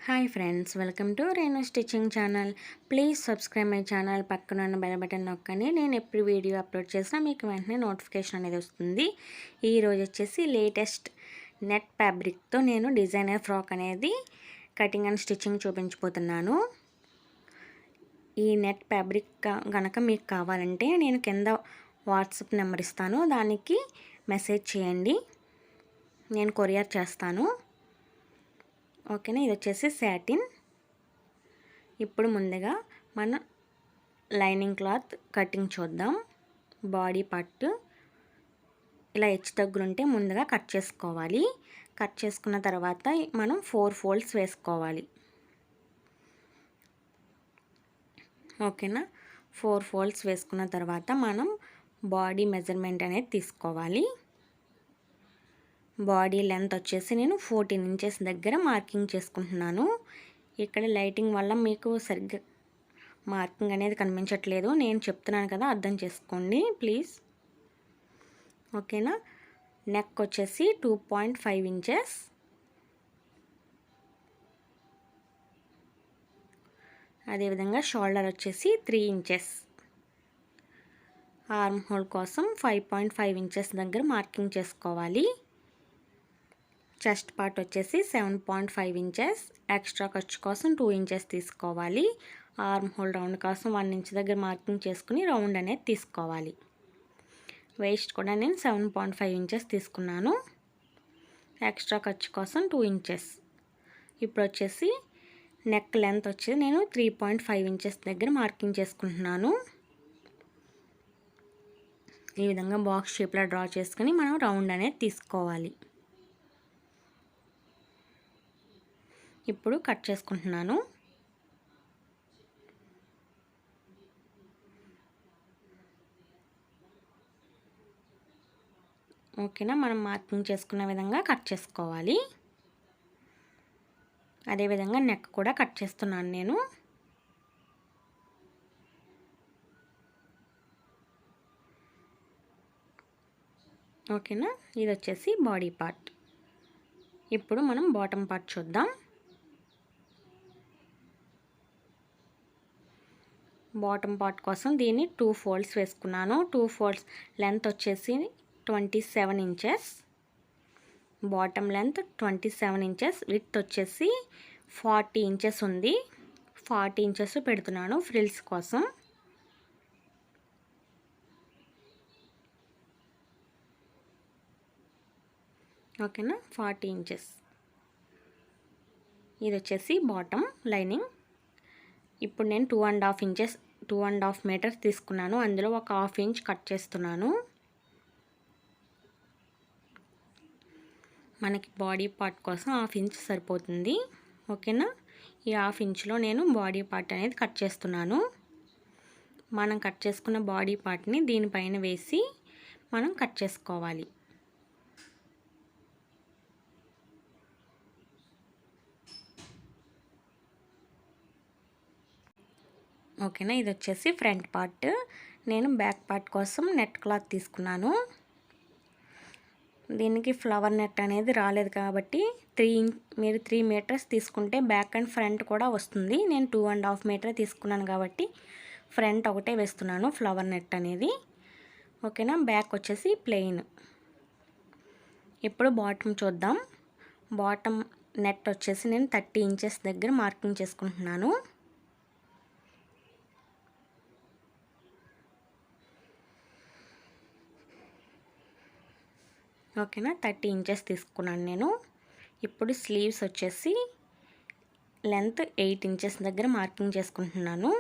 Hi friends, welcome to Renu stitching channel. Please subscribe my channel. పక్కన ఉన్న bell button నొక్కండి. నేను ఎప్పుడు వీడియో అప్లోడ్ చేసినా మీకు వెంటనే నోటిఫికేషన్ అనేది వస్తుంది. ఈరోజు వచ్చేసి లేటెస్ట్ నెట్ ఫ్యాబ్రిక్తో నేను డిజైనర్ ఫ్రాక్ అనేది కటింగ్ అండ్ స్టిచ్చింగ్ చూపించబోతున్నాను. ఈ నెట్ ఫ్యాబ్రిక్ కనుక మీకు కావాలంటే నేను కింద వాట్సాప్ నెంబర్ ఇస్తాను, దానికి మెసేజ్ చేయండి, నేను కొరియర్ చేస్తాను. ఓకేనా, ఇది వచ్చేసి సాటిన్. ఇప్పుడు ముందుగా మన లైనింగ్ క్లాత్ కటింగ్ చూద్దాం. బాడీ పార్ట్ ఇలా హెచ్చు తగ్గులుంటే ముందుగా కట్ చేసుకోవాలి. కట్ చేసుకున్న తర్వాత మనం 4 ఫోల్డ్స్ వేసుకోవాలి. ఓకేనా, 4 ఫోల్డ్స్ వేసుకున్న తర్వాత మనం బాడీ మెజర్మెంట్ అనేది తీసుకోవాలి. బాడీ లెంత్ వచ్చేసి నేను 14 ఇంచెస్ దగ్గర మార్కింగ్ చేసుకుంటున్నాను. ఇక్కడ లైటింగ్ వల్ల మీకు సరిగ్గా మార్కింగ్ అనేది కనిపించట్లేదు, నేను చెప్తున్నాను కదా, అర్థం చేసుకోండి ప్లీజ్. ఓకేనా, నెక్ వచ్చేసి 2.5 ఇంచెస్, అదేవిధంగా షోల్డర్ వచ్చేసి 3 ఇంచెస్, ఆర్మ్ హోల్ కోసం 5.5 ఇంచెస్ దగ్గర మార్కింగ్ చేసుకోవాలి. చెస్ట్ పార్ట్ వచ్చేసి 7.5 ఇంచెస్, ఎక్స్ట్రా ఖర్చు కోసం 2 ఇంచెస్ తీసుకోవాలి. ఆర్మ్ హోల్ రౌండ్ కోసం 1 ఇంచ్ దగ్గర మార్కింగ్ చేసుకుని రౌండ్ అనేది తీసుకోవాలి. వేస్ట్ కూడా నేను 7.5 ఇంచెస్ తీసుకున్నాను, ఎక్స్ట్రా ఖర్చు కోసం 2 ఇంచెస్. ఇప్పుడు వచ్చేసి నెక్ లెంత్ వచ్చి నేను 3.5 ఇంచెస్ దగ్గర మార్కింగ్ చేసుకుంటున్నాను. ఈ విధంగా బాక్స్ షేప్లో డ్రా చేసుకుని మనం రౌండ్ అనేది తీసుకోవాలి. ఇప్పుడు కట్ చేసుకుంటున్నాను. ఓకేనా, మనం మార్కింగ్ చేసుకున్న విధంగా కట్ చేసుకోవాలి. అదేవిధంగా నెక్ కూడా కట్ చేస్తున్నాను నేను. ఓకేనా, ఇది వచ్చేసి బాడీ పార్ట్. ఇప్పుడు మనం బాటమ్ పార్ట్ చూద్దాం. బాటమ్ పార్ట్ కోసం దీన్ని 2 ఫోల్డ్స్ వేసుకున్నాను. 2 ఫోల్డ్స్ లెంత్ వచ్చేసి 27 inches, bottom length 27 inches, width వచ్చేసి 40 ఇంచెస్ ఉంది. 40 ఇంచెస్ పెడుతున్నాను ఫ్రిల్స్ కోసం. ఓకేనా, 40 ఇంచెస్. ఇది వచ్చేసి బాటమ్ లైనింగ్. ఇప్పుడు నేను 2.5 మీటర్స్ తీసుకున్నాను, అందులో ఒక 1/2 ఇంచ్ కట్ చేస్తున్నాను. మనకి బాడీ పార్ట్ కోసం 1/2 ఇంచ్ సరిపోతుంది. ఓకేనా, ఈ 1/2 ఇంచ్లో నేను బాడీ పార్ట్ అనేది కట్ చేస్తున్నాను. మనం కట్ చేసుకున్న బాడీ పార్ట్ని దీనిపైన వేసి మనం కట్ చేసుకోవాలి. ఓకేనా, ఇది వచ్చేసి ఫ్రంట్ పార్ట్. నేను బ్యాక్ పార్ట్ కోసం నెట్ క్లాత్ తీసుకున్నాను. దీనికి ఫ్లవర్ నెట్ అనేది రాలేదు కాబట్టి మీరు 3 మీటర్స్ తీసుకుంటే బ్యాక్ అండ్ ఫ్రంట్ కూడా వస్తుంది. నేను 2.5 మీటర్ తీసుకున్నాను కాబట్టి ఫ్రంట్ ఒకటే వేస్తున్నాను ఫ్లవర్ నెట్ అనేది. ఓకేనా, బ్యాక్ వచ్చేసి ప్లెయిన్. ఇప్పుడు బాటమ్ చూద్దాం. బాటమ్ నెట్ వచ్చేసి నేను 30 ఇంచెస్ దగ్గర మార్కింగ్ చేసుకుంటున్నాను. ఓకేనా, 30 ఇంచెస్ తీసుకున్నాను నేను. ఇప్పుడు స్లీవ్స్ వచ్చేసి లెంత్ 8 ఇంచెస్ దగ్గర మార్కింగ్ చేసుకుంటున్నాను.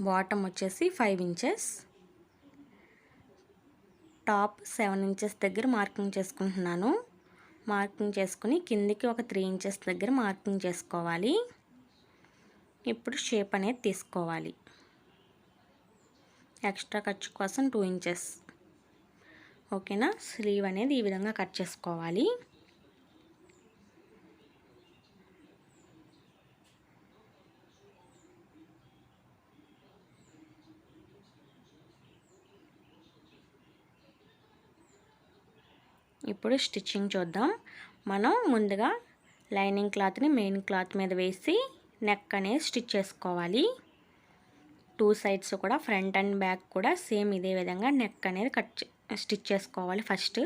బాటమ్ వచ్చేసి 5 ఇంచెస్, టాప్ 7 ఇంచెస్ దగ్గర మార్కింగ్ చేసుకుంటున్నాను. మార్కింగ్ చేసుకుని కిందికి ఒక 3 ఇంచెస్ దగ్గర మార్కింగ్ చేసుకోవాలి. ఇప్పుడు షేప్ అనేది తీసుకోవాలి. ఎక్స్ట్రా ఖర్చు కోసం 2 ఇంచెస్. ఓకేనా, స్లీవ్ అనేది ఈ విధంగా కట్ చేసుకోవాలి. ఇప్పుడు స్టిచ్చింగ్ చూద్దాం. మనం ముందుగా లైనింగ్ క్లాత్ని మెయిన్ క్లాత్ మీద వేసి నెక్ అనేది స్టిచ్ చేసుకోవాలి. 2 సైడ్స్ కూడా ఫ్రంట్ అండ్ బ్యాక్ కూడా సేమ్ ఇదే విధంగా నెక్ అనేది స్టిచ్ చేసుకోవాలి ఫస్ట్.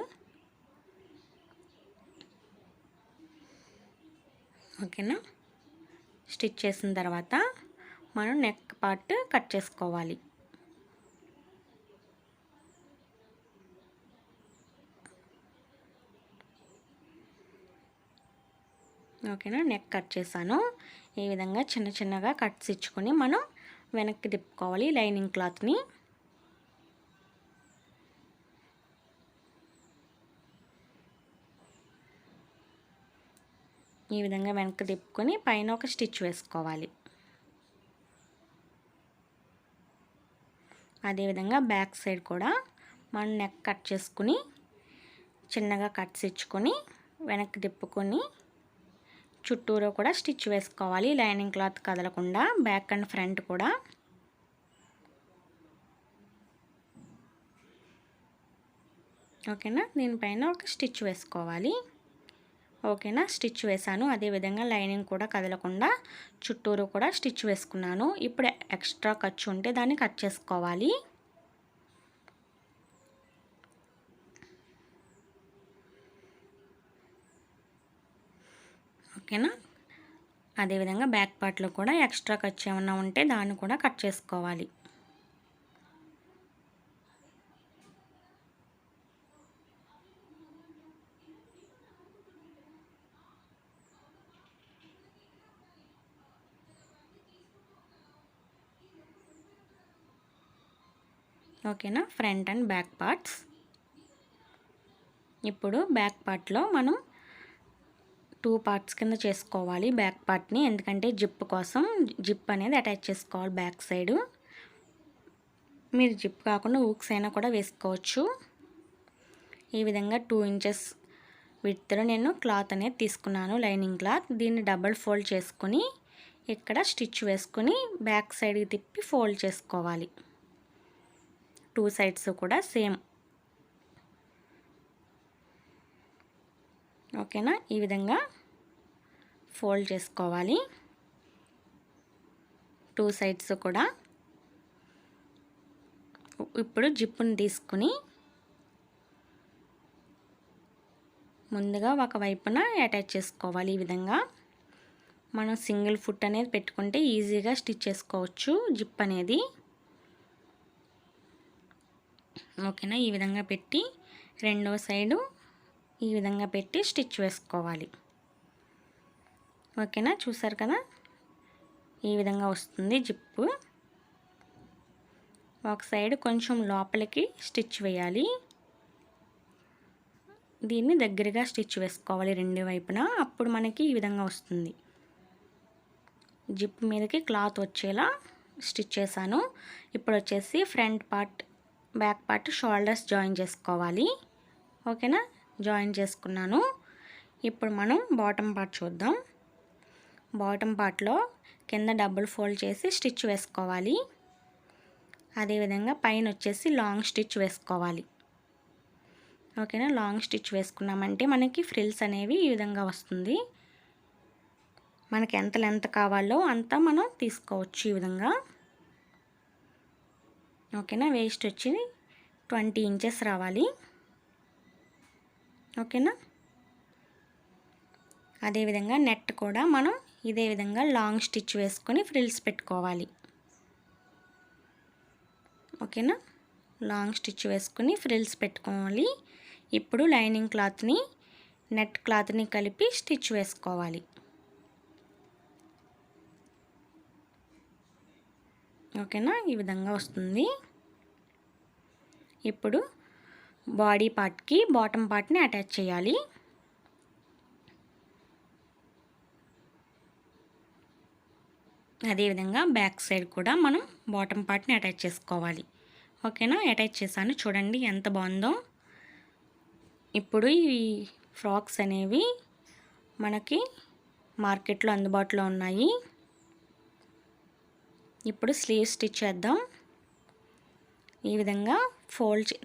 ఓకేనా, స్టిచ్ చేసిన తర్వాత మనం నెక్ పార్ట్ కట్ చేసుకోవాలి. ఓకేనా, నెక్ కట్ చేశాను. ఈ విధంగా చిన్న చిన్నగా కట్స్ ఇచ్చుకొని మనం వెనక్కి తిప్పుకోవాలి లైనింగ్ క్లాత్ని. ఈ విధంగా వెనక్కి తిప్పుకొని పైన ఒక స్టిచ్ వేసుకోవాలి. అదేవిధంగా బ్యాక్ సైడ్ కూడా మనం నెక్ కట్ చేసుకుని చిన్నగా కట్స్ ఇచ్చుకొని వెనక్కి తిప్పుకొని చుట్టూరు కూడా స్టిచ్ వేసుకోవాలి, లైనింగ్ క్లాత్ కదలకుండా బ్యాక్ అండ్ ఫ్రంట్ కూడా. ఓకేనా, దీనిపైన ఒక స్టిచ్ వేసుకోవాలి. ఓకేనా, స్టిచ్ వేసాను. అదేవిధంగా లైనింగ్ కూడా కదలకుండా చుట్టూరు కూడా స్టిచ్ వేసుకున్నాను. ఇప్పుడు ఎక్స్ట్రా ఖర్చు ఉంటే దాన్ని కట్ చేసుకోవాలి. ఓకేనా, అదేవిధంగా బ్యాక్ పార్ట్లో కూడా ఎక్స్ట్రా ఖర్చు ఏమన్నా ఉంటే దాన్ని కూడా కట్ చేసుకోవాలి. ఓకేనా, ఫ్రంట్ అండ్ బ్యాక్ పార్ట్స్. ఇప్పుడు బ్యాక్ పార్ట్లో మనం 2 పార్ట్స్ కింద చేసుకోవాలి బ్యాక్ పార్ట్ని. ఎందుకంటే జిప్ కోసం జిప్ అనేది అటాచ్ చేసుకోవాలి బ్యాక్ సైడు. మీరు జిప్ కాకుండా హూక్స్ అయినా కూడా వేసుకోవచ్చు. ఈ విధంగా 2 ఇంచెస్ విడ్త్లో నేను క్లాత్ అనేది తీసుకున్నాను, లైనింగ్ క్లాత్. దీన్ని డబుల్ ఫోల్డ్ చేసుకొని ఇక్కడ స్టిచ్ వేసుకొని బ్యాక్ సైడ్కి తిప్పి ఫోల్డ్ చేసుకోవాలి. 2 సైడ్స్ కూడా సేమ్. ఓకేనా, ఈ విధంగా ఫోల్డ్ చేసుకోవాలి 2 సైడ్స్ కూడా. ఇప్పుడు జిప్పుని తీసుకుని ముందుగా ఒక వైపున అటాచ్ చేసుకోవాలి. ఈ విధంగా మనం సింగిల్ ఫుట్ అనేది పెట్టుకుంటే ఈజీగా స్టిచ్ చేసుకోవచ్చు జిప్ అనేది. ఓకేనా, ఈ విధంగా పెట్టి రెండో సైడు ఈ విధంగా పెట్టి స్టిచ్ వేసుకోవాలి. ఓకేనా, చూసారు కదా ఈ విధంగా వస్తుంది జిప్పు. ఒక సైడ్ కొంచెం లోపలికి స్టిచ్ వేయాలి. దీన్ని దగ్గరగా స్టిచ్ వేసుకోవాలి రెండు వైపున. అప్పుడు మనకి ఈ విధంగా వస్తుంది. జిప్ మీదకి క్లాత్ వచ్చేలా స్టిచ్ చేశాను. ఇప్పుడు వచ్చేసి front part back part shoulders join చేసుకోవాలి. ఓకేనా, జాయిన్ చేసుకున్నాను. ఇప్పుడు మనం బాటమ్ పార్ట్ చూద్దాం. బాటమ్ పార్ట్లో కింద డబుల్ ఫోల్డ్ చేసి స్టిచ్ వేసుకోవాలి. అదేవిధంగా పైన వచ్చేసి లాంగ్ స్టిచ్ వేసుకోవాలి. ఓకేనా, లాంగ్ స్టిచ్ వేసుకున్నామంటే మనకి ఫ్రిల్స్ అనేవి ఈ విధంగా వస్తుంది. మనకి ఎంత లెంత్ కావాలో అంత మనం తీసుకోవచ్చు ఈ విధంగా. ఓకేనా, వేస్ట్ వచ్చి 20 ఇంచెస్ రావాలి. ఓకేనా, అదేవిధంగా నెట్ కూడా మనం ఇదే విధంగా లాంగ్ స్టిచ్ వేసుకొని ఫ్రిల్స్ పెట్టుకోవాలి. ఓకేనా, లాంగ్ స్టిచ్ వేసుకొని ఫ్రిల్స్ పెట్టుకోవాలి. ఇప్పుడు లైనింగ్ క్లాత్ని నెట్ క్లాత్ని కలిపి స్టిచ్ వేసుకోవాలి. ఓకేనా, ఈ విధంగా వస్తుంది. ఇప్పుడు బాడీ పార్ట్కి బాటమ్ పార్ట్ని అటాచ్ చేయాలి. అదేవిధంగా బ్యాక్ సైడ్ కూడా మనం బాటమ్ పార్ట్ని అటాచ్ చేసుకోవాలి. ఓకేనా, అటాచ్ చేశాను. చూడండి ఎంత బాగుందో. ఇప్పుడు ఈ ఫ్రాక్స్ అనేవి మనకి మార్కెట్లో అందుబాటులో ఉన్నాయి. ఇప్పుడు స్లీవ్ స్టిచ్ చేద్దాం. ఈ విధంగా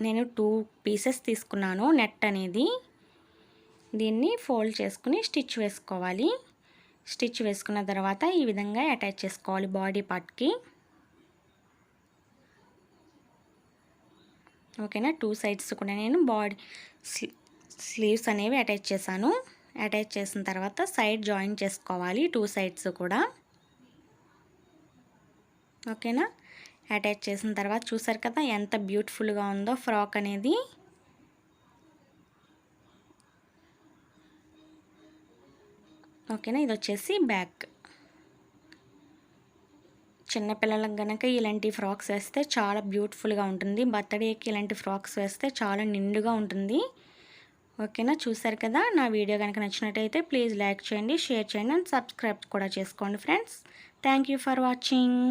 నేను 2 పీసెస్ తీసుకున్నాను నెట్ అనేది. దీన్ని ఫోల్డ్ చేసుకుని స్టిచ్ వేసుకోవాలి. స్టిచ్ వేసుకున్న తర్వాత ఈ విధంగా అటాచ్ చేసుకోవాలి బాడీ పార్ట్కి. ఓకేనా, 2 సైడ్స్ కూడా నేను స్లీవ్స్ అనేవి అటాచ్ చేశాను. అటాచ్ చేసిన తర్వాత సైడ్ జాయిన్ చేసుకోవాలి 2 సైడ్స్ కూడా. ఓకేనా, అటాచ్ చేసిన తర్వాత చూసారు కదా ఎంత బ్యూటిఫుల్గా ఉందో ఫ్రాక్ అనేది. ఓకేనా, ఇది వచ్చేసి బ్యాక్. చిన్నపిల్లలకు కనుక ఇలాంటి ఫ్రాక్స్ వేస్తే చాలా బ్యూటిఫుల్గా ఉంటుంది. బర్త్డేకి ఇలాంటి ఫ్రాక్స్ వేస్తే చాలా నిండుగా ఉంటుంది. ఓకేనా, చూసారు కదా. నా వీడియో కనుక నచ్చినట్టయితే ప్లీజ్ లైక్ చేయండి, షేర్ చేయండి అండ్ సబ్స్క్రైబ్ కూడా చేసుకోండి friends. Thank you for watching.